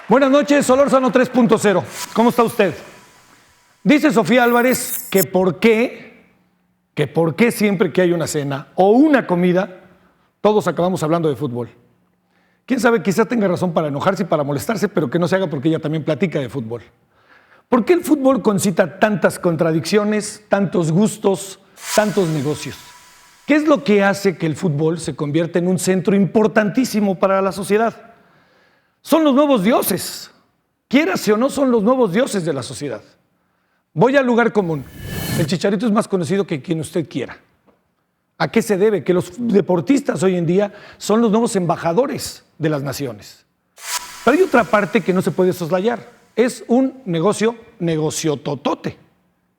Buenas noches, Solórzano 3.0. ¿Cómo está usted? Dice Sofía Álvarez que por qué siempre que hay una cena o una comida, todos acabamos hablando de fútbol. Quién sabe, quizás tenga razón para enojarse y para molestarse, pero que no se haga porque ella también platica de fútbol. ¿Por qué el fútbol concita tantas contradicciones, tantos gustos, tantos negocios? ¿Qué es lo que hace que el fútbol se convierta en un centro importantísimo para la sociedad? Son los nuevos dioses. Quierase o no, son los nuevos dioses de la sociedad. Voy al lugar común. El Chicharito es más conocido que quien usted quiera. ¿A qué se debe? Que los deportistas hoy en día son los nuevos embajadores de las naciones. Pero hay otra parte que no se puede soslayar. Es un negocio totote.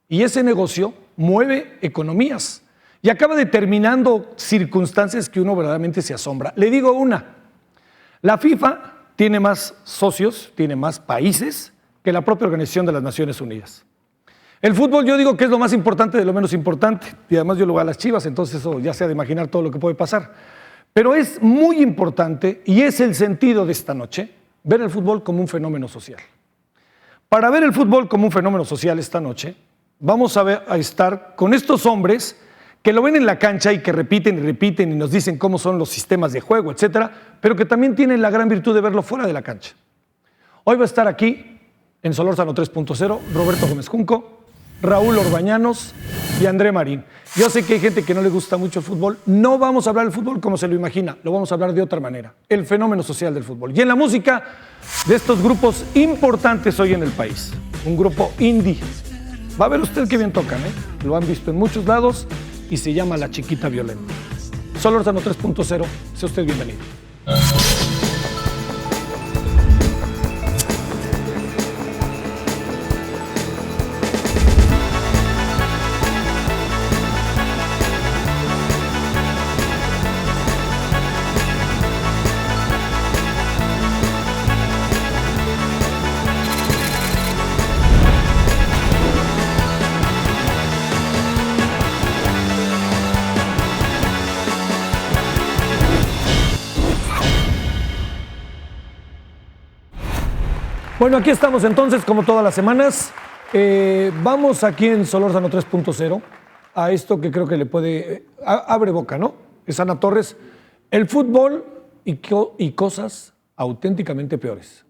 Y ese negocio mueve economías. Y acaba determinando circunstancias que uno verdaderamente se asombra. Le digo una. La FIFA tiene más socios, tiene más países que la propia Organización de las Naciones Unidas. El fútbol yo digo que es lo más importante de lo menos importante, y además yo lo voy a las Chivas, entonces eso ya se ha de imaginar todo lo que puede pasar. Pero es muy importante, y es el sentido de esta noche, ver el fútbol como un fenómeno social. Para ver el fútbol como un fenómeno social esta noche, vamos a estar con estos hombres que lo ven en la cancha y que repiten y repiten y nos dicen cómo son los sistemas de juego, etcétera, pero que también tienen la gran virtud de verlo fuera de la cancha. Hoy va a estar aquí, en Solórzano 3.0, Roberto Gómez Junco, Raúl Orbañanos y André Marín. Yo sé que hay gente que no le gusta mucho el fútbol. No vamos a hablar del fútbol como se lo imagina, lo vamos a hablar de otra manera, el fenómeno social del fútbol. Y en la música de estos grupos importantes hoy en el país, un grupo indie. Va a ver usted qué bien tocan, ¿eh? Lo han visto en muchos lados y se llama La Chiquita Violenta. Solórzano 3.0, sea usted bienvenido. Bueno, aquí estamos entonces, como todas las semanas. Vamos aquí en Solórzano 3.0 a esto que creo que le puede... abre boca, ¿no? Es Ana Torres. El fútbol y cosas auténticamente peores.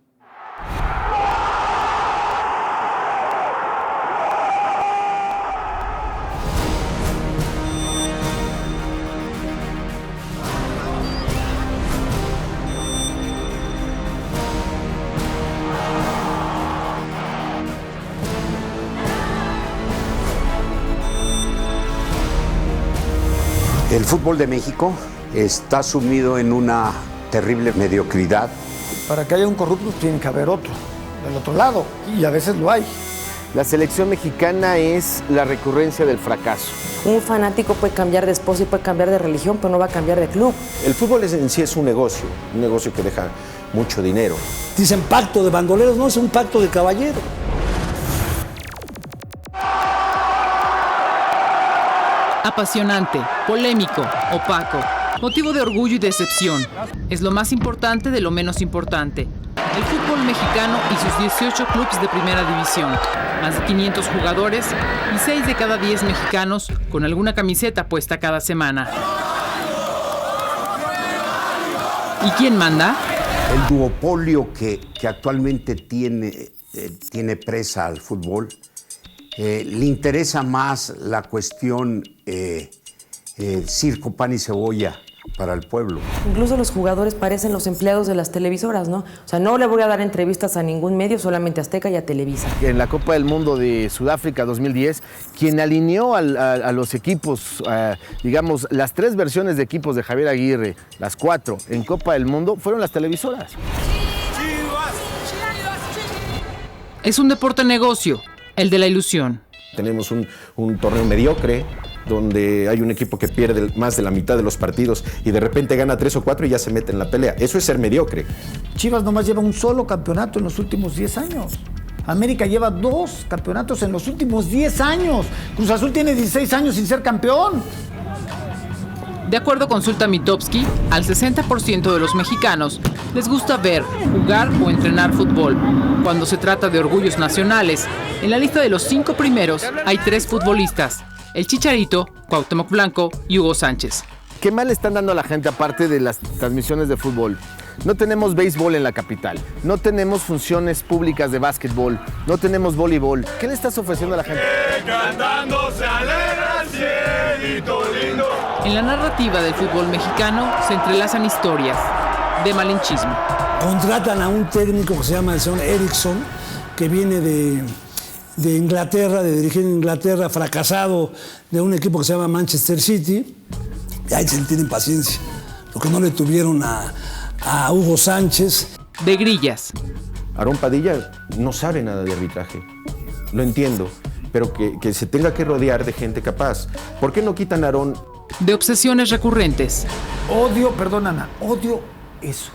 El fútbol de México está sumido en una terrible mediocridad. Para que haya un corrupto tiene que haber otro, del otro lado, y a veces lo hay. La selección mexicana es la recurrencia del fracaso. Un fanático puede cambiar de esposa y puede cambiar de religión, pero no va a cambiar de club. El fútbol en sí es un negocio que deja mucho dinero. Dicen pacto de bandoleros, no, es un pacto de caballero. Apasionante, polémico, opaco, motivo de orgullo y decepción. Es lo más importante de lo menos importante. El fútbol mexicano y sus 18 clubes de primera división. Más de 500 jugadores y 6 de cada 10 mexicanos con alguna camiseta puesta cada semana. ¿Y quién manda? El duopolio que actualmente tiene presa al fútbol, le interesa más la cuestión circo, pan y cebolla para el pueblo. Incluso los jugadores parecen los empleados de las televisoras, ¿no? O sea, no le voy a dar entrevistas a ningún medio, solamente a Azteca y a Televisa. En la Copa del Mundo de Sudáfrica 2010, quien alineó a los equipos, digamos, las 3 versiones de equipos de Javier Aguirre, las 4 en Copa del Mundo, fueron las televisoras. Es un deporte negocio, el de la ilusión. Tenemos un torneo mediocre, donde hay un equipo que pierde más de la mitad de los partidos y de repente gana 3 o 4 y ya se mete en la pelea. Eso es ser mediocre. Chivas nomás lleva un solo campeonato en los últimos 10 años. América lleva 2 campeonatos en los últimos 10 años. Cruz Azul tiene 16 años sin ser campeón. De acuerdo con Sultan Mitofsky, al 60% de los mexicanos les gusta ver, jugar o entrenar fútbol. Cuando se trata de orgullos nacionales, en la lista de los 5 primeros hay 3 futbolistas: el Chicharito, Cuauhtémoc Blanco y Hugo Sánchez. ¿Qué mal le están dando a la gente aparte de las transmisiones de fútbol? No tenemos béisbol en la capital, no tenemos funciones públicas de básquetbol, no tenemos voleibol. ¿Qué le estás ofreciendo a la gente? Cantando se alegra el cielito lindo. En la narrativa del fútbol mexicano se entrelazan historias de malinchismo. Contratan a un técnico que se llama el señor Eriksson, que viene de Inglaterra, de dirigir en Inglaterra, fracasado de un equipo que se llama Manchester City. Y ahí se tienen paciencia, lo que no le tuvieron a Hugo Sánchez. De grillas. Aarón Padilla no sabe nada de arbitraje, lo entiendo, pero que se tenga que rodear de gente capaz. ¿Por qué no quitan a Aarón? De obsesiones recurrentes. Odio, perdón, Ana, odio eso.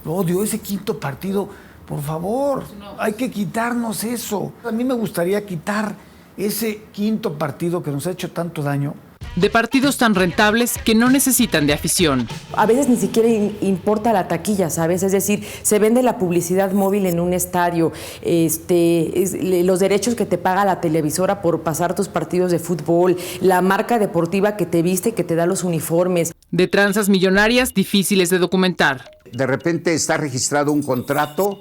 Odio ese quinto partido. Por favor, hay que quitarnos eso. A mí me gustaría quitar ese quinto partido que nos ha hecho tanto daño. De partidos tan rentables que no necesitan de afición. A veces ni siquiera importa la taquilla, ¿sabes? Es decir, se vende la publicidad móvil en un estadio, los derechos que te paga la televisora por pasar tus partidos de fútbol, la marca deportiva que te viste, que te da los uniformes. De tranzas millonarias difíciles de documentar. De repente está registrado un contrato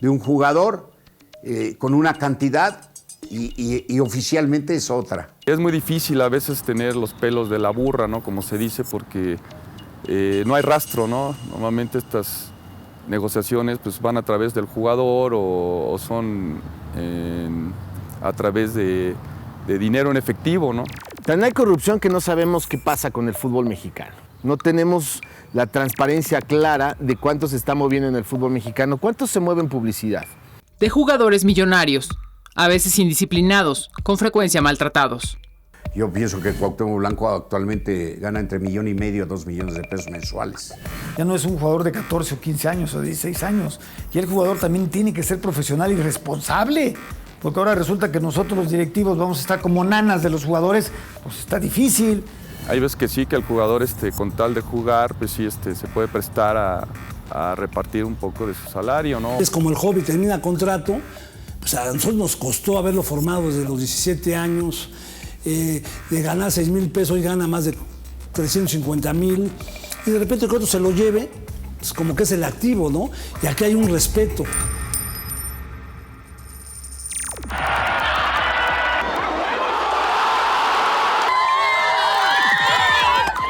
de un jugador con una cantidad y oficialmente es otra. Es muy difícil a veces tener los pelos de la burra, ¿no? Como se dice, porque no hay rastro, ¿no? Normalmente estas negociaciones pues, van a través del jugador o son a través de dinero en efectivo, ¿no? Tan hay corrupción que no sabemos qué pasa con el fútbol mexicano. No tenemos la transparencia clara de cuánto se está moviendo en el fútbol mexicano, cuánto se mueve en publicidad. De jugadores millonarios, a veces indisciplinados, con frecuencia maltratados. Yo pienso que Cuauhtémoc Blanco actualmente gana entre $1.5 millones a $2 millones de pesos mensuales. Ya no es un jugador de 14 o 15 años o 16 años. Y el jugador también tiene que ser profesional y responsable. Porque ahora resulta que nosotros los directivos vamos a estar como nanas de los jugadores. Pues está difícil. Hay veces que sí, que el jugador con tal de jugar, pues sí, se puede prestar a repartir un poco de su salario, ¿no? Es como el Hobbit, termina contrato. O sea, a nosotros nos costó haberlo formado desde los 17 años. De ganar 6,000 pesos, hoy gana más de 350,000. Y de repente que otro se lo lleve, pues como que es el activo, ¿no? Y aquí hay un respeto.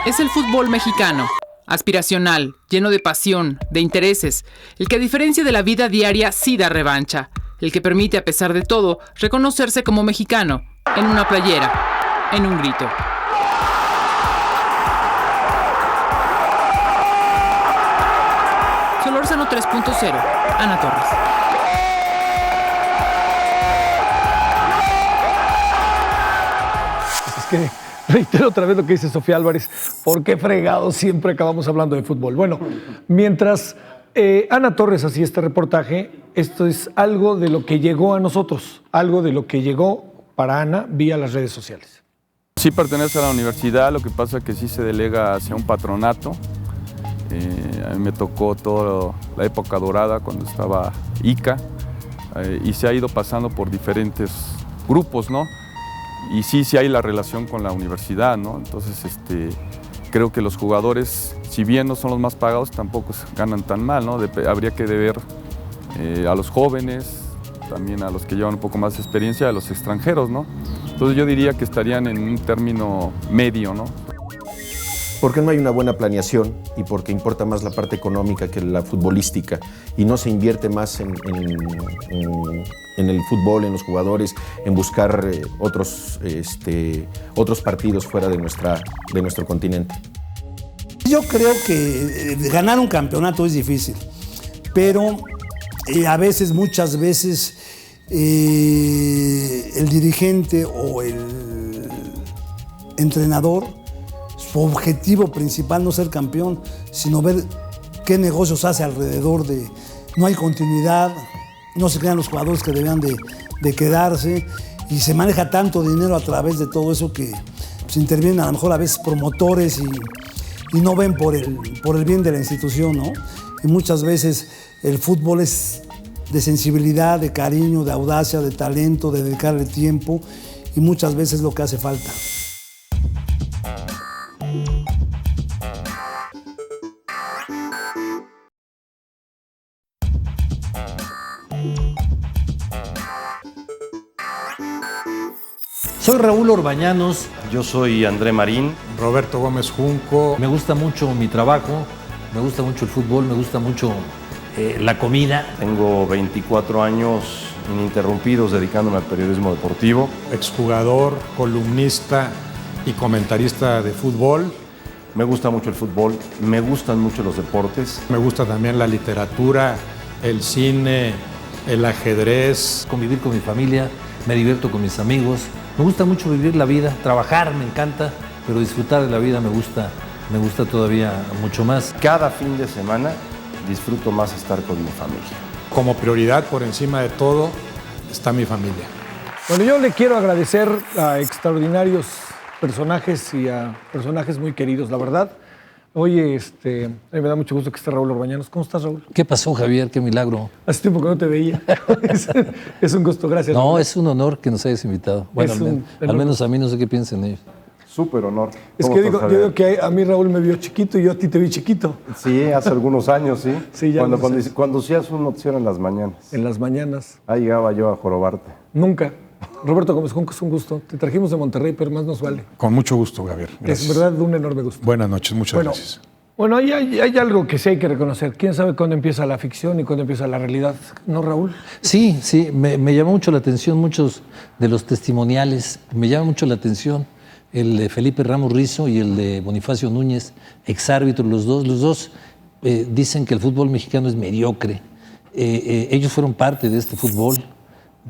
Es el fútbol mexicano, aspiracional, lleno de pasión, de intereses, el que a diferencia de la vida diaria sí da revancha, el que permite a pesar de todo reconocerse como mexicano, en una playera, en un grito. Solórzano 3.0, Ana Torres. Es que reitero otra vez lo que dice Sofía Álvarez, ¿por qué fregados siempre acabamos hablando de fútbol? Bueno, mientras Ana Torres hacía este reportaje, esto es algo de lo que llegó a nosotros, algo de lo que llegó para Ana vía las redes sociales. Sí pertenece a la universidad, lo que pasa es que sí se delega hacia un patronato. A mí me tocó toda la época dorada cuando estaba ICA y se ha ido pasando por diferentes grupos, ¿no? Y sí hay la relación con la universidad, ¿no? Entonces, creo que los jugadores, si bien no son los más pagados, tampoco ganan tan mal, ¿no? Habría que deber a los jóvenes, también a los que llevan un poco más de experiencia, a los extranjeros, ¿no? Entonces yo diría que estarían en un término medio, ¿no? Porque no hay una buena planeación y porque importa más la parte económica que la futbolística y no se invierte más en el fútbol, en los jugadores, en buscar otros partidos fuera de nuestro continente. Yo creo que ganar un campeonato es difícil, pero a veces, muchas veces, el dirigente o el entrenador, su objetivo principal no ser campeón, sino ver qué negocios hace alrededor de... No hay continuidad, no se crean los jugadores que debían de quedarse y se maneja tanto dinero a través de todo eso que pues, intervienen a lo mejor a veces promotores y y no ven por el bien de la institución, ¿no? Y muchas veces el fútbol es de sensibilidad, de cariño, de audacia, de talento, de dedicarle tiempo, y muchas veces lo que hace falta. Soy Raúl Orbañanos. Yo soy André Marín. Roberto Gómez Junco. Me gusta mucho mi trabajo, me gusta mucho el fútbol, me gusta mucho la comida. Tengo 24 años ininterrumpidos dedicándome al periodismo deportivo. Exjugador, columnista y comentarista de fútbol. Me gusta mucho el fútbol, me gustan mucho los deportes. Me gusta también la literatura, el cine, el ajedrez. Convivir con mi familia, me divierto con mis amigos. Me gusta mucho vivir la vida, trabajar me encanta, pero disfrutar de la vida me gusta todavía mucho más. Cada fin de semana disfruto más estar con mi familia. Como prioridad, por encima de todo, está mi familia. Bueno, yo le quiero agradecer a extraordinarios personajes y a personajes muy queridos, la verdad. Oye, me da mucho gusto que esté Raúl Orbañanos. ¿Cómo estás, Raúl? ¿Qué pasó, Javier? Qué milagro. Hace tiempo que no te veía. Es un gusto, gracias. No, es un honor que nos hayas invitado. Bueno, al menos a mí no sé qué piensan ellos. Súper honor. Es que yo digo que a mí Raúl me vio chiquito y yo a ti te vi chiquito. Sí, hace algunos años, sí. Sí, ya cuando hacías una opción en las mañanas. En las mañanas. Ahí llegaba yo a jorobarte. Nunca. Roberto Gómez Junco, es un gusto. Te trajimos de Monterrey, pero más nos vale. Con mucho gusto, Javier. Gracias. Es verdad un enorme gusto. Buenas noches, muchas gracias. Bueno, hay algo que sí hay que reconocer. ¿Quién sabe cuándo empieza la ficción y cuándo empieza la realidad? ¿No, Raúl? Sí, me llamó mucho la atención muchos de los testimoniales. Me llama mucho la atención el de Felipe Ramos Rizo y el de Bonifacio Núñez, exárbitros los dos. Los dos dicen que el fútbol mexicano es mediocre. Ellos fueron parte de este fútbol.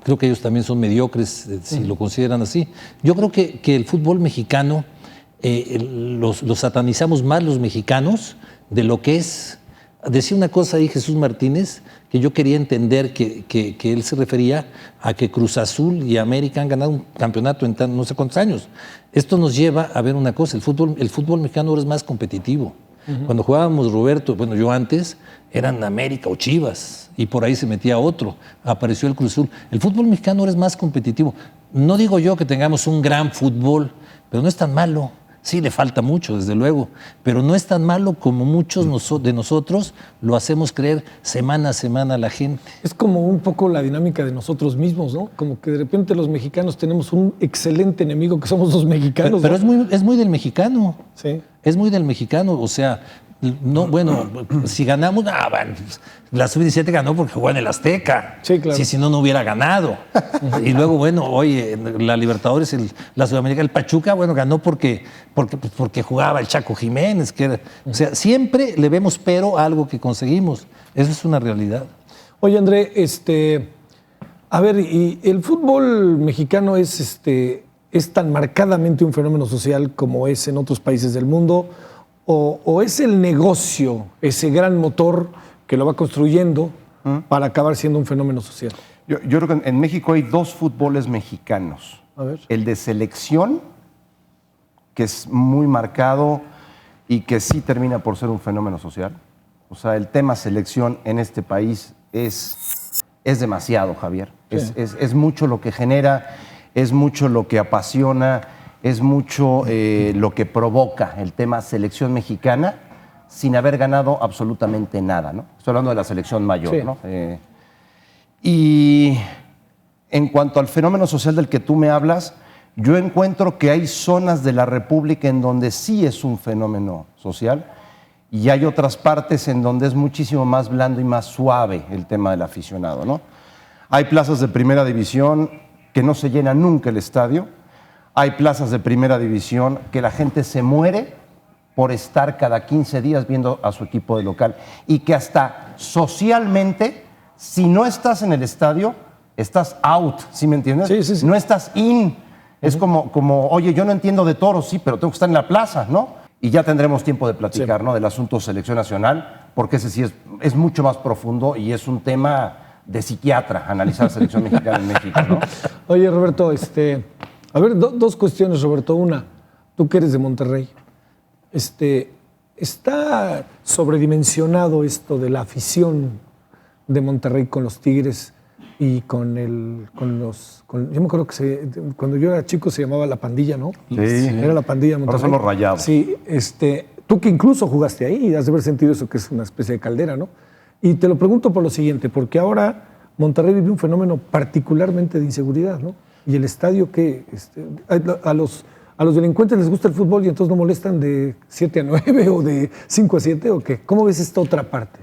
Creo que ellos también son mediocres, si lo consideran así. Yo creo que el fútbol mexicano los satanizamos más los mexicanos de lo que es. Decía una cosa ahí Jesús Martínez, que yo quería entender que él se refería a que Cruz Azul y América han ganado un campeonato en no sé cuántos años. Esto nos lleva a ver una cosa, el fútbol mexicano ahora es más competitivo. Cuando jugábamos, Roberto, bueno, yo antes, eran América o Chivas, y por ahí se metía otro, apareció el Cruz Azul. El fútbol mexicano ahora es más competitivo. No digo yo que tengamos un gran fútbol, pero no es tan malo. Sí, le falta mucho, desde luego, pero no es tan malo como muchos de nosotros lo hacemos creer semana a semana a la gente. Es como un poco la dinámica de nosotros mismos, ¿no? Como que de repente los mexicanos tenemos un excelente enemigo que somos los mexicanos. Pero ¿no? es muy del mexicano. Sí. Es muy del mexicano, o sea, no, bueno, si ganamos, bueno, la Sub-17 ganó porque jugó en el Azteca. Sí, claro. Si no hubiera ganado. Y luego, bueno, oye, la Libertadores, la Sudamericana, el Pachuca, bueno, ganó porque jugaba el Chaco Jiménez. O sea, siempre le vemos pero a algo que conseguimos. Eso es una realidad. Oye, André, a ver, ¿y el fútbol mexicano es tan marcadamente un fenómeno social como es en otros países del mundo? ¿O es el negocio, ese gran motor que lo va construyendo para acabar siendo un fenómeno social? Yo creo que en México hay dos fútboles mexicanos. A ver. El de selección, que es muy marcado y que sí termina por ser un fenómeno social. O sea, el tema selección en este país es demasiado, Javier. Sí. Es mucho lo que genera, es mucho lo que apasiona, es mucho lo que provoca el tema selección mexicana sin haber ganado absolutamente nada, ¿no? Estoy hablando de la selección mayor, sí. ¿No? Y en cuanto al fenómeno social del que tú me hablas, yo encuentro que hay zonas de la República en donde sí es un fenómeno social y hay otras partes en donde es muchísimo más blando y más suave el tema del aficionado, ¿no? Hay plazas de primera división que no se llena nunca el estadio. Hay plazas de primera división que la gente se muere por estar cada 15 días viendo a su equipo de local y que hasta socialmente, si no estás en el estadio, estás out, ¿sí me entiendes? Sí, sí, sí. No estás in. Es como, oye, yo no entiendo de toros, sí, pero tengo que estar en la plaza, ¿no? Y ya tendremos tiempo de platicar, sí, ¿no? Del asunto selección nacional, porque ese sí es mucho más profundo y es un tema de psiquiatra, analizar selección mexicana en México, ¿no? Oye, Roberto, a ver, dos cuestiones, Roberto. Una, tú que eres de Monterrey, Está sobredimensionado esto de la afición de Monterrey con los Tigres y yo me acuerdo que cuando yo era chico se llamaba La Pandilla, ¿no? Sí. Era La Pandilla de Monterrey. Ahora son los Rayados. Sí, tú que incluso jugaste ahí, has de haber sentido eso que es una especie de caldera, ¿no? Y te lo pregunto por lo siguiente, porque ahora Monterrey vive un fenómeno particularmente de inseguridad, ¿no? Y el estadio que a los delincuentes les gusta el fútbol y entonces no molestan de 7 a 9 o de 5 a 7 o qué. ¿Cómo ves esta otra parte?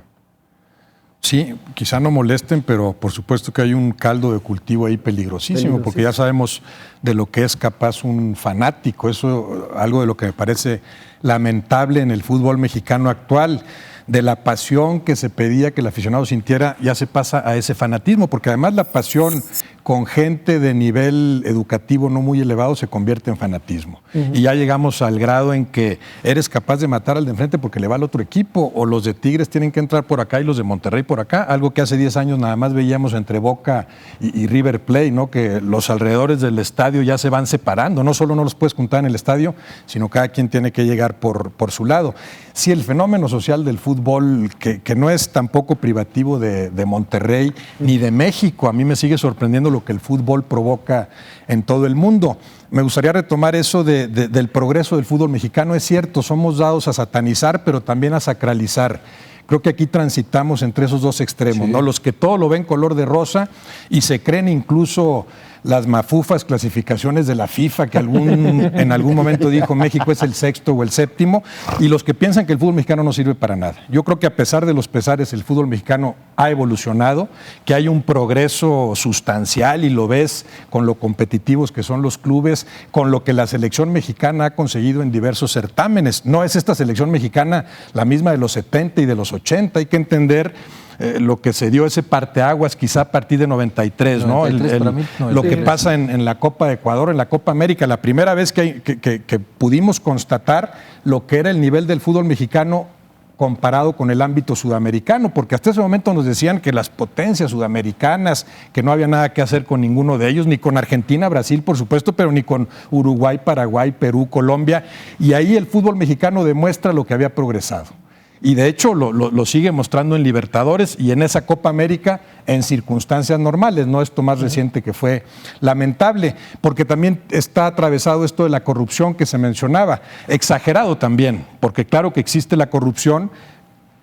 Sí, quizá no molesten, pero por supuesto que hay un caldo de cultivo ahí peligrosísimo, porque ya sabemos de lo que es capaz un fanático. Eso, algo de lo que me parece lamentable en el fútbol mexicano actual, de la pasión que se pedía que el aficionado sintiera, ya se pasa a ese fanatismo, porque además la pasión con gente de nivel educativo no muy elevado se convierte en fanatismo. Y ya llegamos al grado en que eres capaz de matar al de enfrente porque le va al otro equipo, o los de Tigres tienen que entrar por acá y los de Monterrey por acá, algo que hace 10 años nada más veíamos entre Boca y River Plate, ¿no? Que los alrededores del estadio ya se van separando, no solo no los puedes juntar en el estadio, sino cada quien tiene que llegar por su lado. Sí, el fenómeno social del fútbol, que no es tampoco privativo de Monterrey ni de México, a mí me sigue sorprendiendo lo que el fútbol provoca en todo el mundo. Me gustaría retomar eso del progreso del fútbol mexicano. Es cierto, somos dados a satanizar, pero también a sacralizar. Creo que aquí transitamos entre esos dos extremos, ¿no? Los que todo lo ven color de rosa y se creen incluso las mafufas clasificaciones de la FIFA, que en algún momento dijo México es el 6º o el 7º, y los que piensan que el fútbol mexicano no sirve para nada. Yo creo que a pesar de los pesares, el fútbol mexicano ha evolucionado, que hay un progreso sustancial y lo ves con lo competitivos que son los clubes, con lo que la selección mexicana ha conseguido en diversos certámenes. No es esta selección mexicana la misma de los 70 y de los 80, hay que entender lo que se dio ese parteaguas quizá a partir de 93, ¿no? Lo que pasa en la Copa de Ecuador, en la Copa América, la primera vez que pudimos constatar lo que era el nivel del fútbol mexicano comparado con el ámbito sudamericano, porque hasta ese momento nos decían que las potencias sudamericanas, que no había nada que hacer con ninguno de ellos, ni con Argentina, Brasil, por supuesto, pero ni con Uruguay, Paraguay, Perú, Colombia, y ahí el fútbol mexicano demuestra lo que había progresado. Y de hecho lo sigue mostrando en Libertadores y en esa Copa América en circunstancias normales, no esto más reciente que fue lamentable, porque también está atravesado esto de la corrupción que se mencionaba, exagerado también, porque claro que existe la corrupción,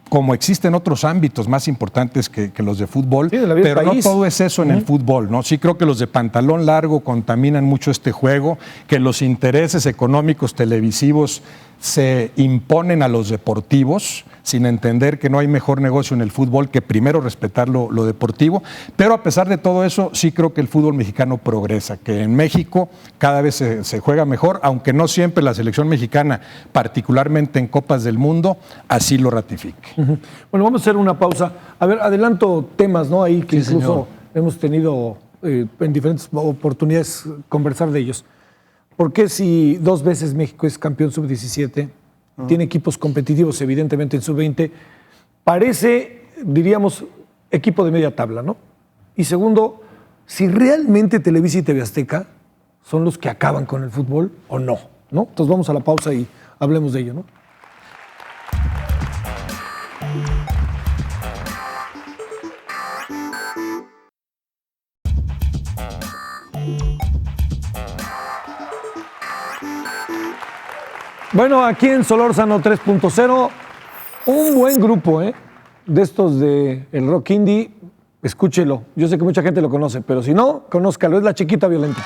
como existen otros ámbitos más importantes que los de fútbol, pero no todo es eso en el fútbol, ¿no? Sí creo que los de pantalón largo contaminan mucho este juego, que los intereses económicos televisivos se imponen a los deportivos, sin entender que no hay mejor negocio en el fútbol que primero respetar lo deportivo, pero a pesar de todo eso, sí creo que el fútbol mexicano progresa, que en México cada vez se juega mejor, aunque no siempre la selección mexicana, particularmente en Copas del Mundo, así lo ratifique. Bueno, vamos a hacer una pausa. A ver, adelanto temas, ¿no? Ahí que incluso señor. Hemos tenido en diferentes oportunidades conversar de ellos. ¿Por qué si 2 veces México es campeón sub-17, tiene equipos competitivos evidentemente en sub-20, parece, diríamos, equipo de media tabla, ¿no? Y segundo, si realmente Televisa y TV Azteca son los que acaban con el fútbol o no, ¿no? Entonces vamos a la pausa y hablemos de ello, ¿no? Bueno, aquí en Solórzano 3.0, un buen grupo, de estos de el rock indie, escúchelo. Yo sé que mucha gente lo conoce, pero si no, conózcalo, es La Chiquita Violenta.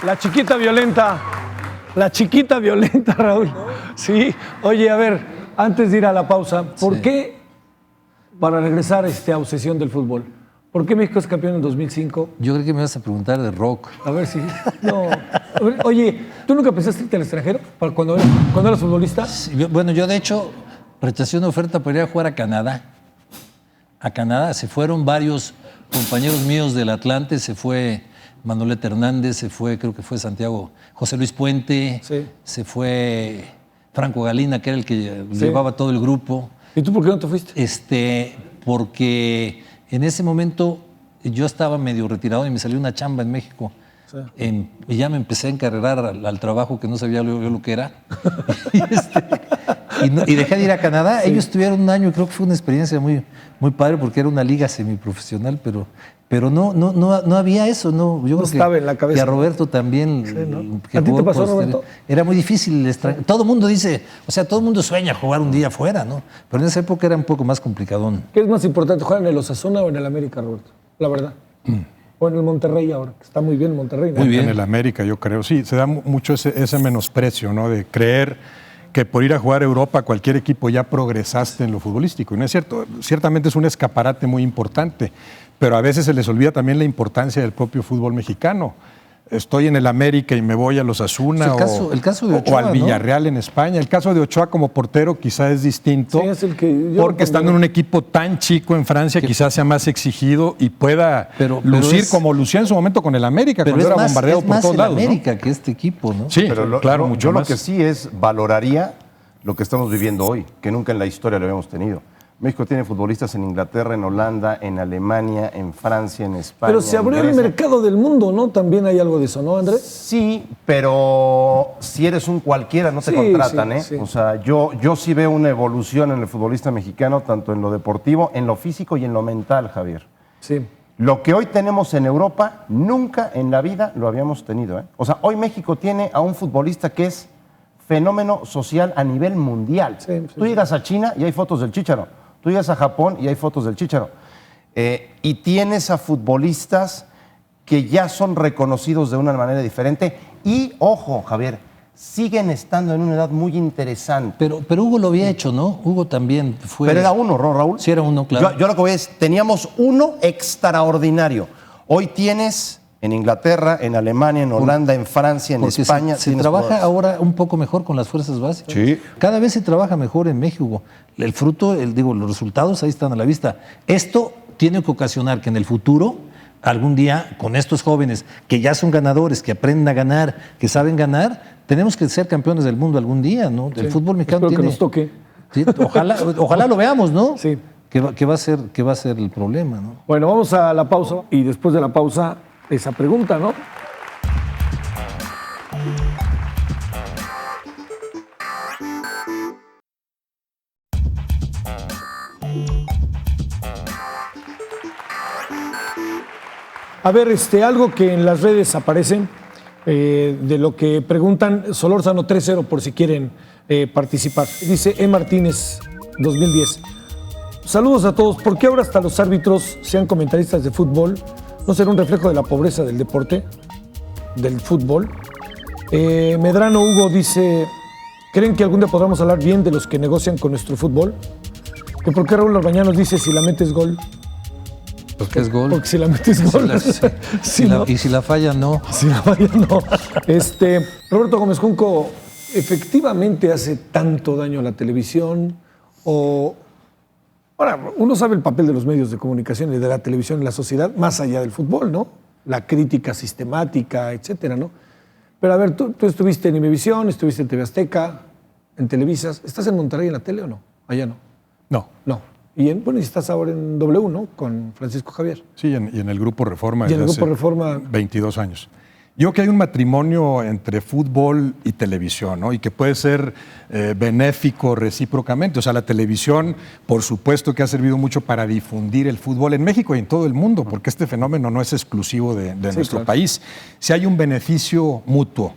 La chiquita violenta. La chiquita violenta, Raúl. Sí. Oye, a ver, antes de ir a la pausa, ¿por qué, para regresar a esta obsesión del fútbol, ¿por qué México es campeón en 2005? Yo creo que me vas a preguntar de rock. A ver si... No. A ver, oye, ¿tú nunca pensaste irte al extranjero para cuando eras futbolista? Sí, bueno, yo de hecho rechacé una oferta para ir a jugar a Canadá. A Canadá se fueron varios compañeros míos del Atlante, se fue Manolete Hernández, se fue, creo que fue Santiago, José Luis Puente, se fue Franco Galina, que era el que llevaba todo el grupo. ¿Y tú por qué no te fuiste? Porque en ese momento yo estaba medio retirado y me salió una chamba en México. Y ya me empecé a encarrerar al trabajo que no sabía yo lo que era. y dejé de ir a Canadá. Ellos estuvieron un año y creo que fue una experiencia muy, muy padre porque era una liga semiprofesional, pero no había eso. No, yo creo estaba en la cabeza. Que a Roberto también. Sí, ¿no? ¿A ti te pasó, Roberto? Era muy difícil. Todo el mundo dice, o sea, todo el mundo sueña jugar un día afuera, ¿no? Pero en esa época era un poco más complicadón. ¿Qué es más importante, jugar en el Osasuna o en el América, Roberto? La verdad. O en el Monterrey ahora, que está muy bien Monterrey, ¿no? Muy bien. En el América, yo creo. Sí, se da mucho ese menosprecio, ¿no? De creer que por ir a jugar a Europa cualquier equipo ya progresaste en lo futbolístico. Y no es cierto. Ciertamente es un escaparate muy importante, pero a veces se les olvida también la importancia del propio fútbol mexicano. Estoy en el América y me voy a los Asuna el caso de Ochoa, o al Villarreal, ¿no? En España. El caso de Ochoa como portero quizás es distinto, sí, es el que porque estando en un equipo tan chico en Francia quizás sea más exigido y pueda lucir como lucía en su momento con el América, cuando era bombardeado por todos lados. Es más el América, ¿no? Que este equipo, ¿no? Sí, pero claro, mucho más. Lo que sí valoraría lo que estamos viviendo hoy, que nunca en la historia lo habíamos tenido. México tiene futbolistas en Inglaterra, en Holanda, en Alemania, en Francia, en España. Pero se abrió el mercado del mundo, ¿no? También hay algo de eso, ¿no, Andrés? Sí, pero si eres un cualquiera no te contratan, ¿eh? Sí. O sea, yo sí veo una evolución en el futbolista mexicano, tanto en lo deportivo, en lo físico y en lo mental, Javier. Sí. Lo que hoy tenemos en Europa, nunca en la vida lo habíamos tenido, ¿eh? O sea, hoy México tiene a un futbolista que es fenómeno social a nivel mundial. Tú llegas a China y hay fotos del Chícharo. Tú llegas a Japón y hay fotos del Chícharo. Y tienes a futbolistas que ya son reconocidos de una manera diferente. Y, ojo, Javier, siguen estando en una edad muy interesante. Pero Hugo lo había hecho, ¿no? Hugo también fue... Pero era uno, ¿no, Raúl? Sí, era uno, claro. Yo lo que voy es, teníamos uno extraordinario. Hoy tienes... En Inglaterra, en Alemania, en Holanda, en Francia, en España. Se trabaja ahora un poco mejor con las fuerzas básicas. Sí. Cada vez se trabaja mejor en México. El fruto, los resultados ahí están a la vista. Esto tiene que ocasionar que en el futuro, algún día, con estos jóvenes que ya son ganadores, que aprenden a ganar, que saben ganar, tenemos que ser campeones del mundo algún día, ¿no? El fútbol mexicano tiene... que nos toque. Sí, ojalá lo veamos, ¿no? Sí. Que va a ser el problema, ¿no? Bueno, vamos a la pausa y después de la pausa... esa pregunta, ¿no? A ver, algo que en las redes aparece, de lo que preguntan, Solórzano 3-0 por si quieren participar. Dice E. Martínez, 2010. Saludos a todos. ¿Por qué ahora hasta los árbitros sean comentaristas de fútbol? ¿No será un reflejo de la pobreza del deporte, del fútbol? Medrano Hugo dice, ¿creen que algún día podamos hablar bien de los que negocian con nuestro fútbol? ¿Que por qué Raúl Arbañanos dice si la metes gol? Porque es gol. Porque si la metes gol. Y si la falla, no. Si la falla, no. Roberto Gómez Junco, ¿efectivamente hace tanto daño a la televisión? Ahora, uno sabe el papel de los medios de comunicación y de la televisión en la sociedad, más allá del fútbol, ¿no? La crítica sistemática, etcétera, ¿no? Pero a ver, tú estuviste en Imevisión, estuviste en TV Azteca, en Televisas. ¿Estás en Monterrey en la tele o no? Allá no. No. Y estás ahora en W, ¿no? Con Francisco Javier. Sí, y en el Grupo Reforma. Y en el Grupo Reforma. 22 años. Yo creo que hay un matrimonio entre fútbol y televisión, ¿no? Y que puede ser benéfico recíprocamente. O sea, la televisión, por supuesto que ha servido mucho para difundir el fútbol en México y en todo el mundo, porque este fenómeno no es exclusivo de nuestro país. Si hay un beneficio mutuo.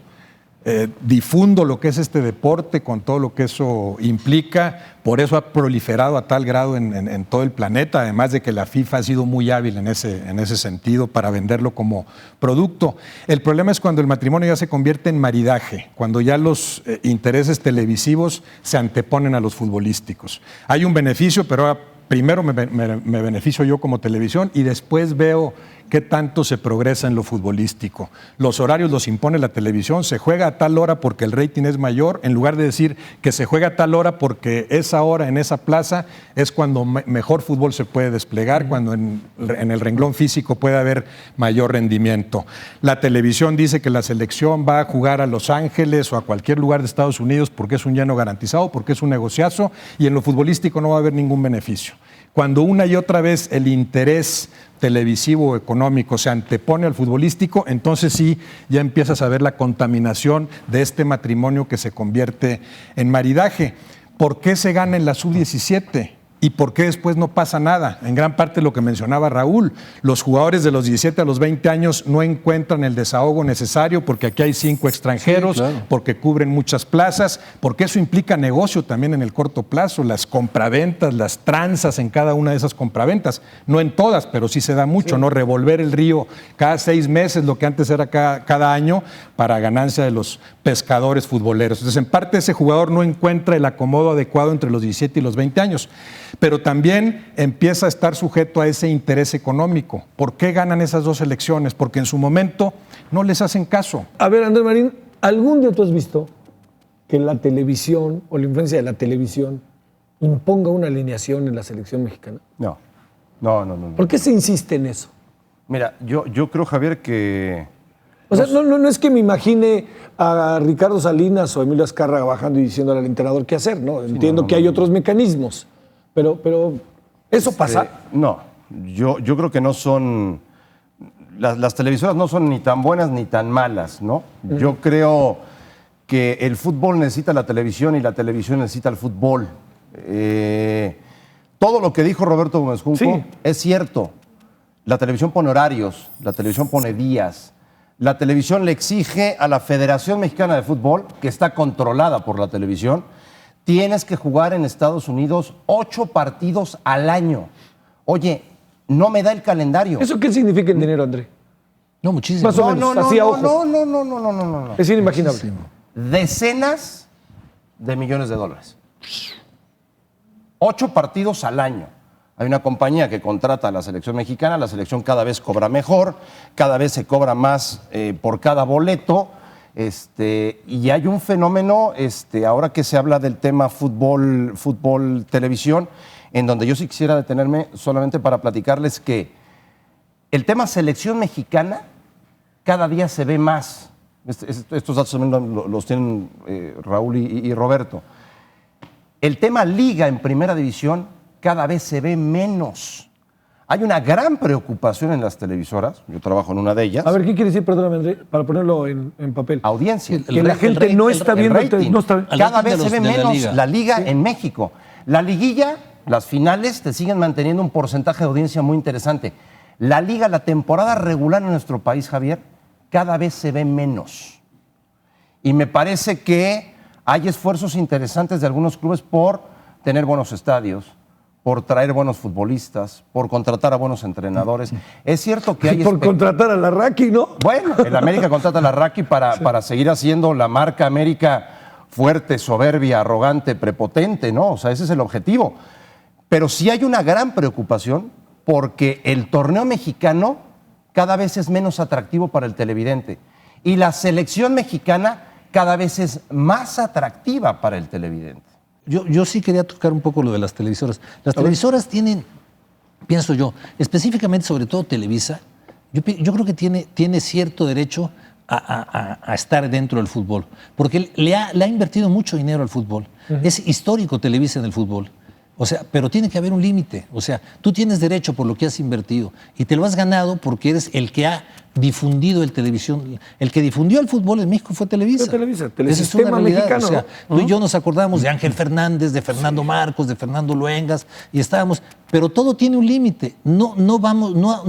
difundo lo que es este deporte con todo lo que eso implica, por eso ha proliferado a tal grado en todo el planeta, además de que la FIFA ha sido muy hábil en ese sentido para venderlo como producto. El problema es cuando el matrimonio ya se convierte en maridaje, cuando ya los intereses televisivos se anteponen a los futbolísticos. Hay un beneficio, pero ahora primero me beneficio yo como televisión y después veo qué tanto se progresa en lo futbolístico. Los horarios los impone la televisión, se juega a tal hora porque el rating es mayor, en lugar de decir que se juega a tal hora porque esa hora en esa plaza es cuando mejor fútbol se puede desplegar, cuando en el renglón físico puede haber mayor rendimiento. La televisión dice que la selección va a jugar a Los Ángeles o a cualquier lugar de Estados Unidos porque es un lleno garantizado, porque es un negociazo, y en lo futbolístico no va a haber ningún beneficio. Cuando una y otra vez el interés televisivo o económico se antepone al futbolístico, entonces sí ya empiezas a ver la contaminación de este matrimonio que se convierte en maridaje. ¿Por qué se gana en la sub-17? ¿Y por qué después no pasa nada? En gran parte lo que mencionaba Raúl, los jugadores de los 17 a los 20 años no encuentran el desahogo necesario porque aquí hay 5 extranjeros, sí, claro, porque cubren muchas plazas, porque eso implica negocio también en el corto plazo, las compraventas, las tranzas en cada una de esas compraventas, no en todas, pero sí se da mucho, sí, ¿no? Revolver el río cada 6 meses, lo que antes era cada año, para ganancia de los pescadores futboleros. Entonces, en parte ese jugador no encuentra el acomodo adecuado entre los 17 y los 20 años. Pero también empieza a estar sujeto a ese interés económico. ¿Por qué ganan esas dos elecciones? Porque en su momento no les hacen caso. A ver, Andrés Marín, ¿algún día tú has visto que la televisión o la influencia de la televisión imponga una alineación en la selección mexicana? No. ¿Por qué se insiste en eso? Mira, yo creo, Javier, que... O sea, no es que me imagine a Ricardo Salinas o a Emilio Azcárraga bajando y diciéndole al entrenador qué hacer, ¿no? Entiendo que hay otros mecanismos. Pero ¿eso pasa? No, yo creo que no son... Las televisoras no son ni tan buenas ni tan malas, ¿no? Uh-huh. Yo creo que el fútbol necesita la televisión y la televisión necesita el fútbol. Todo lo que dijo Roberto Gómez Junco, sí, es cierto. La televisión pone horarios, la televisión pone días. La televisión le exige a la Federación Mexicana de Fútbol, que está controlada por la televisión, tienes que jugar en Estados Unidos 8 partidos al año. Oye, no me da el calendario. ¿Eso qué significa en dinero, André? No, muchísimo. Más o menos, así a ojo. No. Es inimaginable. Muchísimo. Decenas de millones de dólares. 8 partidos al año. Hay una compañía que contrata a la selección mexicana, la selección cada vez cobra mejor, cada vez se cobra más por cada boleto. Y hay un fenómeno, ahora que se habla del tema fútbol, televisión, en donde yo sí quisiera detenerme solamente para platicarles que el tema selección mexicana cada día se ve más. Estos datos también los tienen Raúl y Roberto. El tema liga en primera división cada vez se ve menos. Hay una gran preocupación en las televisoras, yo trabajo en una de ellas. A ver, ¿qué quiere decir, perdóname, André, para ponerlo en papel? Audiencia. Que la gente no está viendo el rating. Cada vez se ve menos la liga sí, en México. La liguilla, las finales, te siguen manteniendo un porcentaje de audiencia muy interesante. La liga, la temporada regular en nuestro país, Javier, cada vez se ve menos. Y me parece que hay esfuerzos interesantes de algunos clubes por tener buenos estadios, por traer buenos futbolistas, por contratar a buenos entrenadores. Es cierto que hay... Por contratar a la Raki, ¿no? Bueno, el América contrata a la Raki para seguir haciendo la marca América fuerte, soberbia, arrogante, prepotente, ¿no? O sea, ese es el objetivo. Pero sí hay una gran preocupación porque el torneo mexicano cada vez es menos atractivo para el televidente. Y la selección mexicana cada vez es más atractiva para el televidente. Yo sí quería tocar un poco lo de las televisoras. Las televisoras tienen, pienso yo, específicamente sobre todo Televisa, yo creo que tiene cierto derecho a estar dentro del fútbol, porque le ha invertido mucho dinero al fútbol. Uh-huh. Es histórico Televisa en el fútbol. O sea, pero tiene que haber un límite. O sea, tú tienes derecho por lo que has invertido y te lo has ganado porque eres el que ha difundido el televisión. El que difundió el fútbol en México fue Televisa. Telesistema mexicano. O sea, tú y yo nos acordamos de Ángel Fernández, de Fernando Marcos, de Fernando Luengas y estábamos, pero todo tiene un límite. No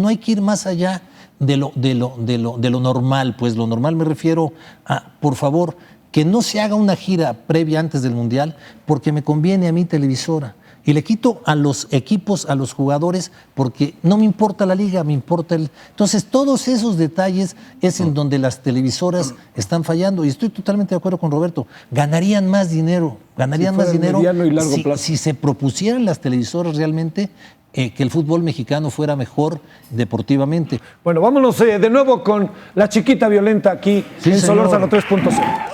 hay que ir más allá de lo normal. Pues lo normal me refiero a, por favor, que no se haga una gira previa antes del Mundial porque me conviene a mí televisora. Y le quito a los equipos, a los jugadores, porque no me importa la liga, me importa el... Entonces, todos esos detalles es en donde las televisoras están fallando. Y estoy totalmente de acuerdo con Roberto. Ganarían más dinero, mediano y largo plazo. Si se propusieran las televisoras realmente que el fútbol mexicano fuera mejor deportivamente. Bueno, vámonos de nuevo con la chiquita violenta aquí en Solórzano 3.0.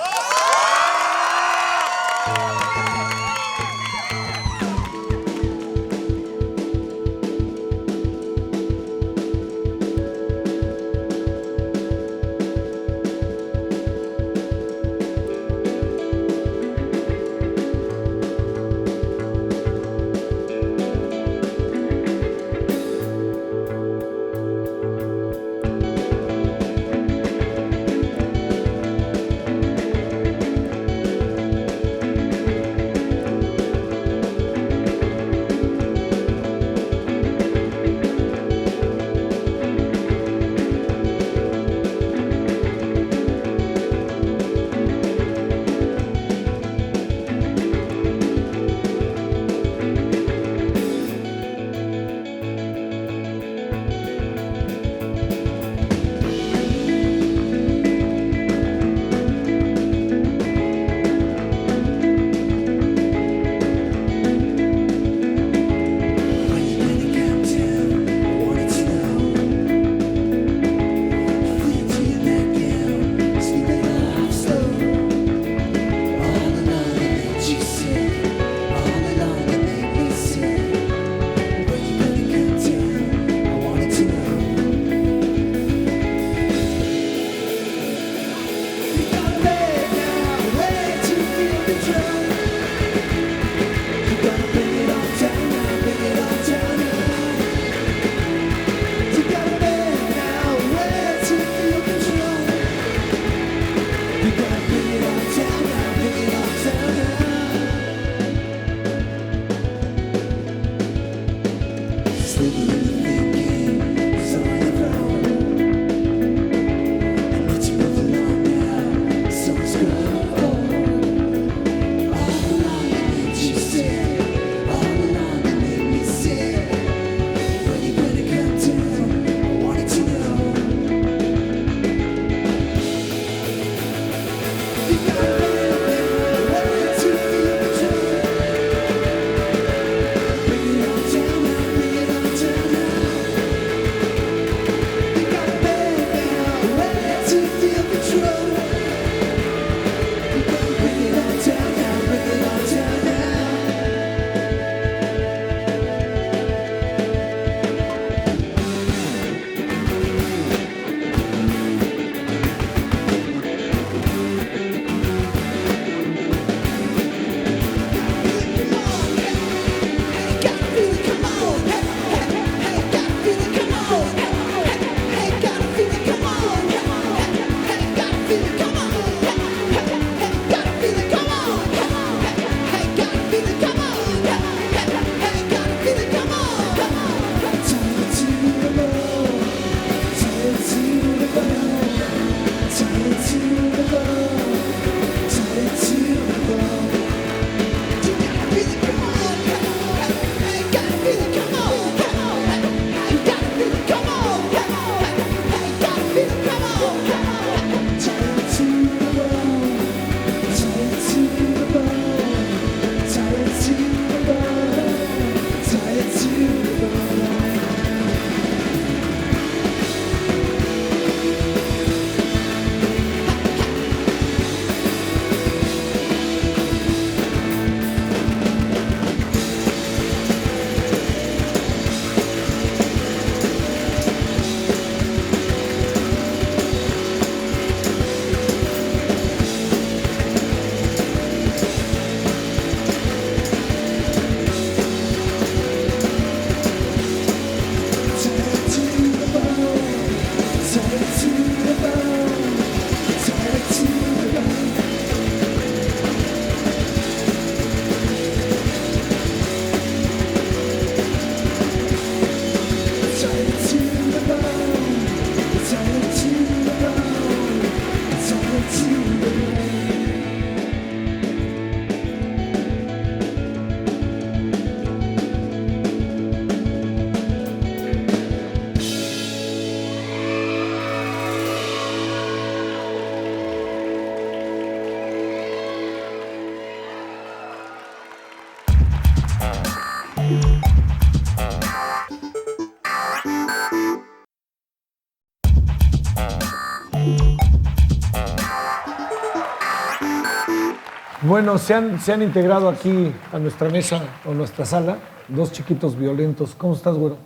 Bueno, se han integrado aquí a nuestra mesa o nuestra sala dos chiquitos violentos. ¿Cómo estás, güero?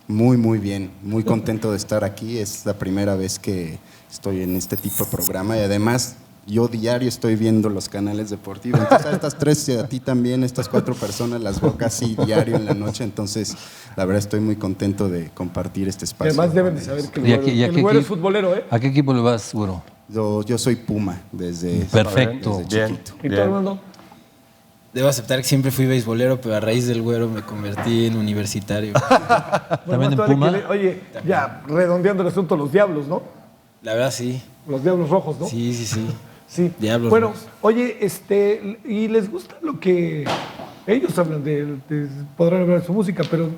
Muy, muy bien. Muy contento de estar aquí. Es la primera vez que estoy en este tipo de programa y además yo diario estoy viendo los canales deportivos. Entonces a estas tres y a ti también, estas 4 personas las veo casi diario en la noche. Entonces la verdad estoy muy contento de compartir este espacio. Además deben de saber que el güero es futbolero, ¿eh? ¿A qué equipo le vas, güero? Yo soy Puma desde Perfecto. chiquito. ¿Y tú, Armando? Debo aceptar que siempre fui beisbolero, pero a raíz del güero me convertí en universitario. ¿También en Puma? Oye, ya redondeando el asunto, los Diablos, ¿no? La verdad, sí. Los Diablos Rojos, ¿no? Sí. Sí. Diablos bueno, Rojos. oye, ¿y les gusta lo que ellos hablan podrán hablar de su música, pero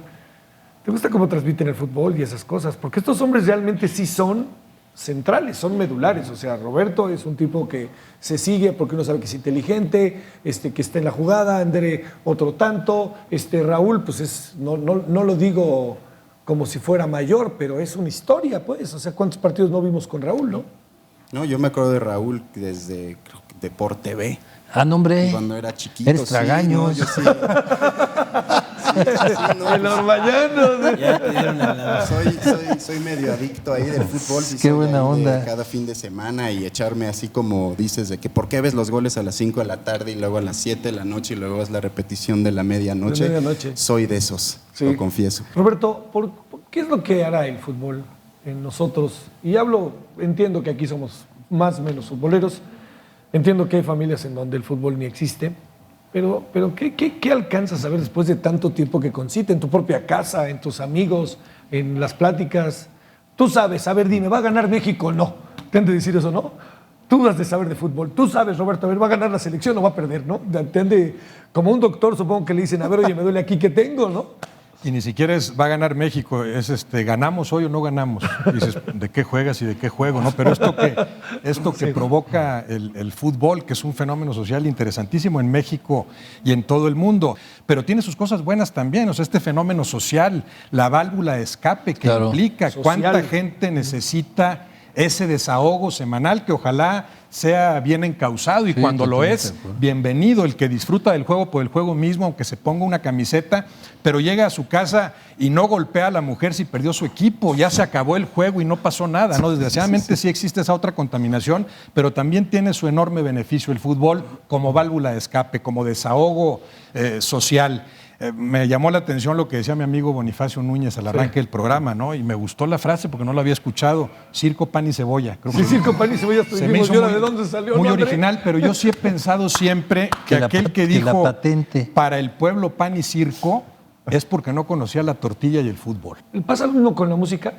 ¿te gusta cómo transmiten el fútbol y esas cosas? Porque estos hombres realmente sí son centrales, son medulares. O sea, Roberto es un tipo que se sigue porque uno sabe que es inteligente, que está en la jugada, André otro tanto, Raúl, pues no lo digo como si fuera mayor, pero es una historia, pues. O sea, ¿cuántos partidos no vimos con Raúl, no? No, yo me acuerdo de Raúl desde Deport TV. Ah, no, hombre. Cuando era chiquito. Eres tragaño. Sí, no, yo sí. El orbañano. Soy medio adicto ahí del fútbol. Sí, qué buena onda. Cada fin de semana y echarme así como dices de que ¿por qué ves los goles a las 5 de la tarde y luego a las 7 de la noche y luego es la repetición de la medianoche? Soy de esos, lo confieso. Roberto, ¿qué es lo que hará el fútbol en nosotros? Y entiendo que aquí somos más o menos futboleros, entiendo que hay familias en donde el fútbol ni existe, pero ¿qué alcanzas a ver después de tanto tiempo que consiste en tu propia casa, en tus amigos, en las pláticas? Tú sabes, a ver, dime, ¿va a ganar México o no? ¿Te han de decir eso, no? Tú has de saber de fútbol. Tú sabes, Roberto, a ver, ¿va a ganar la selección o va a perder, no? Como un doctor, supongo que le dicen, a ver, oye, me duele aquí, ¿qué tengo, no? Y ni siquiera va a ganar México, ganamos hoy o no ganamos. Dices, ¿de qué juegas y de qué juego? ¿No? Pero esto que provoca el fútbol, que es un fenómeno social interesantísimo en México y en todo el mundo, pero tiene sus cosas buenas también. O sea, este fenómeno social, la válvula de escape que implica cuánta gente necesita ese desahogo semanal que ojalá sea bien encausado y cuando lo es, bienvenido, el que disfruta del juego por el juego mismo, aunque se ponga una camiseta, pero llega a su casa y no golpea a la mujer si perdió su equipo, ya se acabó el juego y no pasó nada, ¿no? Desgraciadamente sí existe esa otra contaminación, pero también tiene su enorme beneficio el fútbol como válvula de escape, como desahogo social. Me llamó la atención lo que decía mi amigo Bonifacio Núñez al arranque del programa, ¿no? Y me gustó la frase porque no la había escuchado. Circo, pan y cebolla. Creo que circo, pan y cebolla. Se me hizo ¿de dónde salió? Muy original, pero yo sí he pensado siempre que aquel que dijo para el pueblo pan y circo es porque no conocía la tortilla y el fútbol. ¿Pasa lo mismo con la música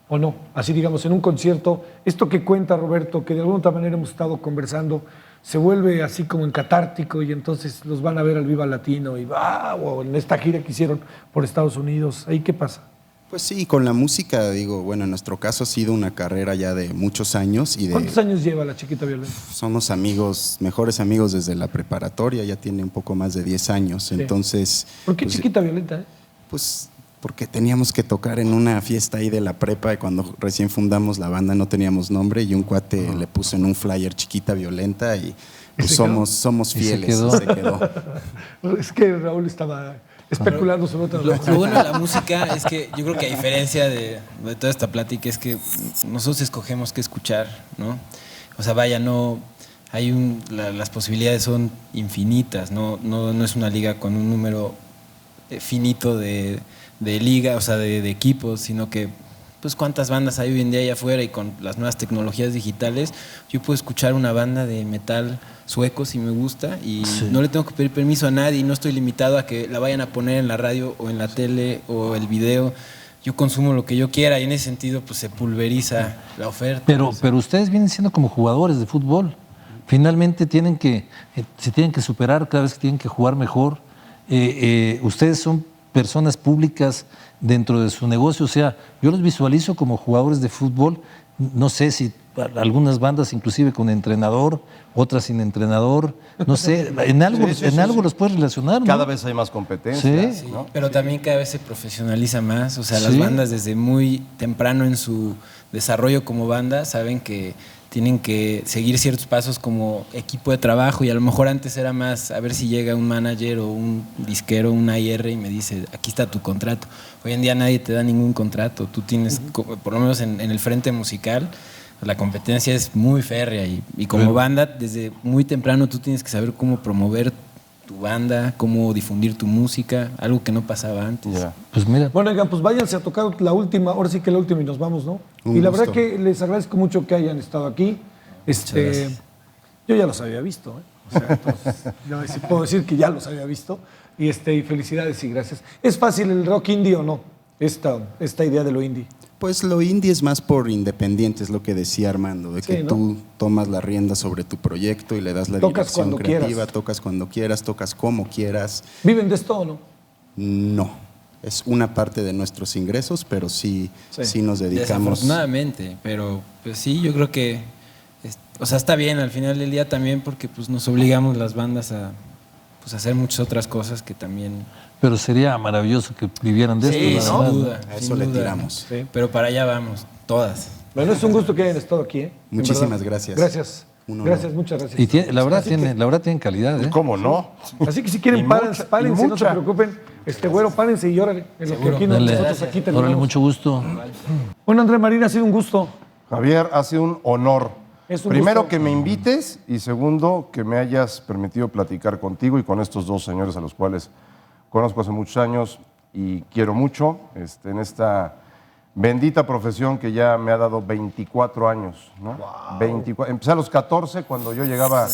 o no? Así digamos, en un concierto, esto que cuenta Roberto, que de alguna otra manera hemos estado conversando, se vuelve así como en catártico y entonces los van a ver al Viva Latino y o en esta gira que hicieron por Estados Unidos. ¿Ahí qué pasa? Pues sí, con la música, digo, bueno, en nuestro caso ha sido una carrera ya de muchos años. ¿Cuántos años lleva la Chiquita Violenta? Somos amigos, mejores amigos desde la preparatoria, ya tiene un poco más de 10 años, sí. Entonces... ¿Por qué Chiquita Violenta? Pues porque teníamos que tocar en una fiesta ahí de la prepa y cuando recién fundamos la banda no teníamos nombre y un cuate le puso en un flyer Chiquita Violenta y pues somos fieles. Se quedó. Es que Raúl estaba especulando sobre otra cosa. Lo bueno de la música es que yo creo que a diferencia de toda esta plática es que nosotros escogemos qué escuchar, ¿no? O sea, vaya, no... las posibilidades son infinitas, no es una liga con un número finito de liga, o sea, de equipos, sino que pues cuántas bandas hay hoy en día allá afuera y con las nuevas tecnologías digitales, yo puedo escuchar una banda de metal sueco si me gusta y no le tengo que pedir permiso a nadie y no estoy limitado a que la vayan a poner en la radio o en la tele o el video. Yo consumo lo que yo quiera y en ese sentido pues se pulveriza la oferta. Pero ustedes vienen siendo como jugadores de fútbol. Finalmente se tienen que superar cada vez que tienen que jugar mejor. Ustedes son personas públicas dentro de su negocio, o sea, yo los visualizo como jugadores de fútbol, no sé si algunas bandas inclusive con entrenador, otras sin entrenador, no sé, en algo los puedes relacionar, ¿no? Cada vez hay más competencia. Sí. ¿no? Pero también cada vez se profesionaliza más, o sea, las bandas desde muy temprano en su desarrollo como banda saben que tienen que seguir ciertos pasos como equipo de trabajo y a lo mejor antes era más a ver si llega un manager o un disquero, un AR y me dice, aquí está tu contrato. Hoy en día nadie te da ningún contrato, tú tienes, por lo menos en el frente musical, la competencia es muy férrea y como banda desde muy temprano tú tienes que saber cómo promover tu banda, cómo difundir tu música, algo que no pasaba antes. Pues mira. Bueno, oigan, pues váyanse a tocar la última, ahora sí que la última y nos vamos, ¿no? Un y la gusto. verdad que les agradezco mucho que hayan estado aquí. Yo ya los había visto, ¿eh? O sea, entonces, yo sí puedo decir que ya los había visto. Y felicidades y gracias. ¿Es fácil el rock indie o no? Esta idea de lo indie. Pues lo indie es más por independiente, es lo que decía Armando, de que ¿no? tú tomas la rienda sobre tu proyecto y le das la Tocas dirección cuando creativa, quieras. tocas cuando quieras, tocas como quieras. ¿Viven de esto o no? No, es una parte de nuestros ingresos, pero sí nos dedicamos. Desafortunadamente, pero pues sí, yo creo que o sea, está bien al final del día también porque pues nos obligamos las bandas a pues, hacer muchas otras cosas que también... Pero sería maravilloso que vivieran de Sí, esto. nada sin más. duda. A eso sin le duda. tiramos. Sí. Pero para allá vamos, todas. Bueno, es un gusto que hayan estado aquí, ¿eh? En Muchísimas verdad. gracias. Gracias. Un honor. Gracias, muchas gracias. Y la verdad tienen calidad, ¿eh? ¿Cómo no? Así que si quieren, Y párense, mucha, y no se mucha. preocupen. Güero, párense y llórale. En lo que Seguro. aquí nosotros aquí terminamos. Órale, mucho gusto. Bueno, André Marín, ha sido un gusto. Javier, ha sido un honor. Es un Primero, gusto. que me invites y segundo, que me hayas permitido platicar contigo y con estos dos señores a los cuales conozco hace muchos años y quiero mucho en esta bendita profesión que ya me ha dado 24 años. ¿no? Wow. 24. Empecé a los 14 cuando yo llegaba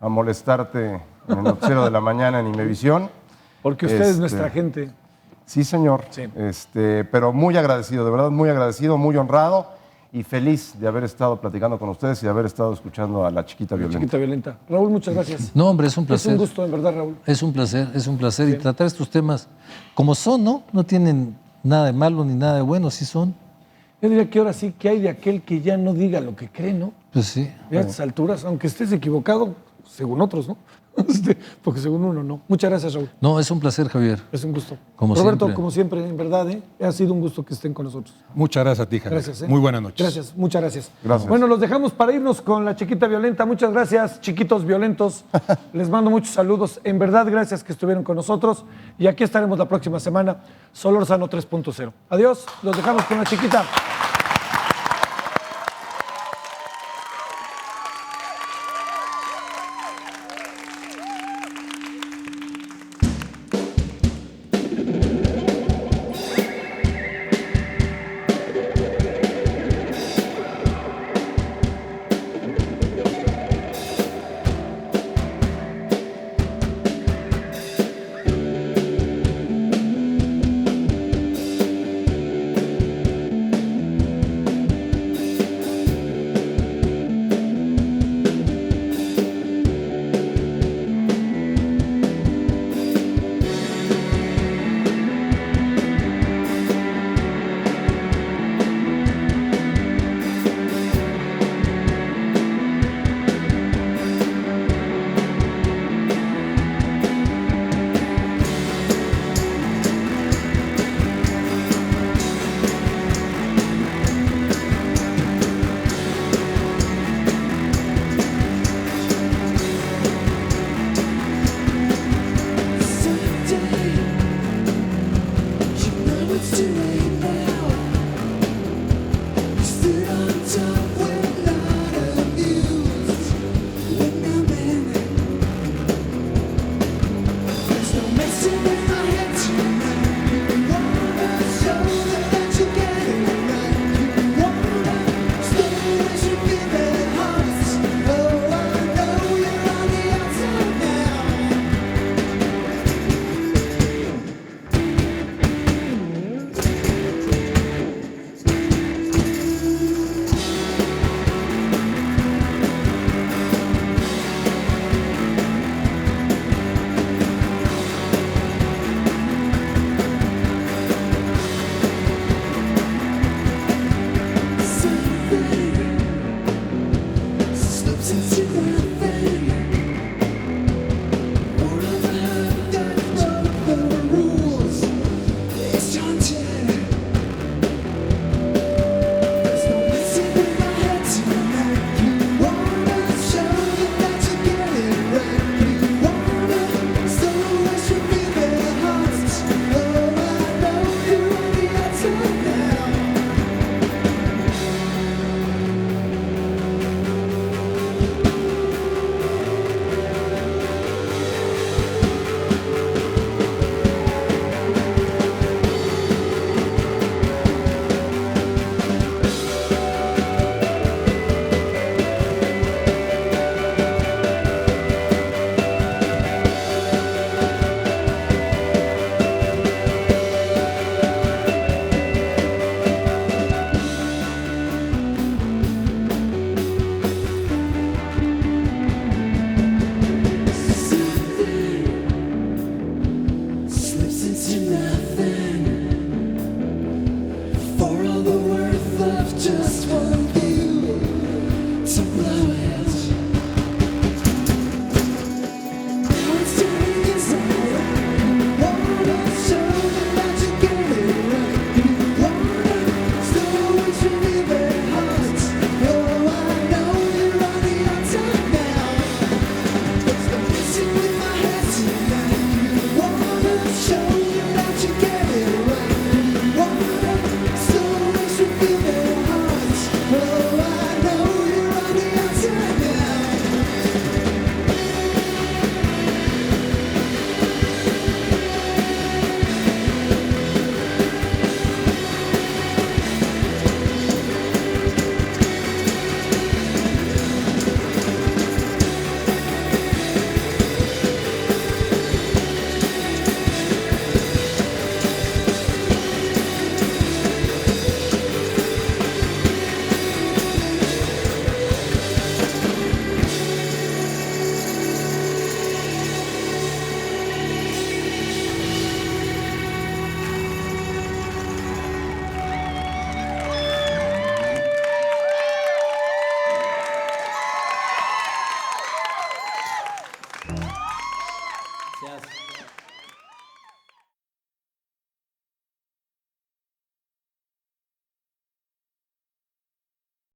a molestarte en el noticiero de la mañana en Imevisión. Porque usted es nuestra gente. Sí, señor. Sí. Pero muy agradecido, de verdad, muy agradecido, muy honrado y feliz de haber estado platicando con ustedes y de haber estado escuchando a La Chiquita Violenta. Chiquita Violenta. Raúl, muchas gracias. No, hombre, es un placer. Es un gusto, en verdad, Raúl. Es un placer. Y tratar estos temas como son, ¿no? No tienen nada de malo ni nada de bueno, sí son. Yo diría que ahora sí que hay de aquel que ya no diga lo que cree, ¿no? Pues sí. A estas alturas, aunque estés equivocado, según otros, ¿no? Porque según uno no. Muchas gracias, Raúl. No, es un placer, Javier. Es un gusto. Como Roberto, siempre. como siempre, en verdad, ha sido un gusto que estén con nosotros. Muchas gracias a ti, Javier. Gracias. Muy buenas noches. Gracias, muchas gracias. Gracias. Bueno, los dejamos para irnos con La Chiquita Violenta. Muchas gracias, chiquitos violentos. Les mando muchos saludos. En verdad, gracias que estuvieron con nosotros. Y aquí estaremos la próxima semana. Solórzano 3.0. Adiós. Los dejamos con La Chiquita. tonight.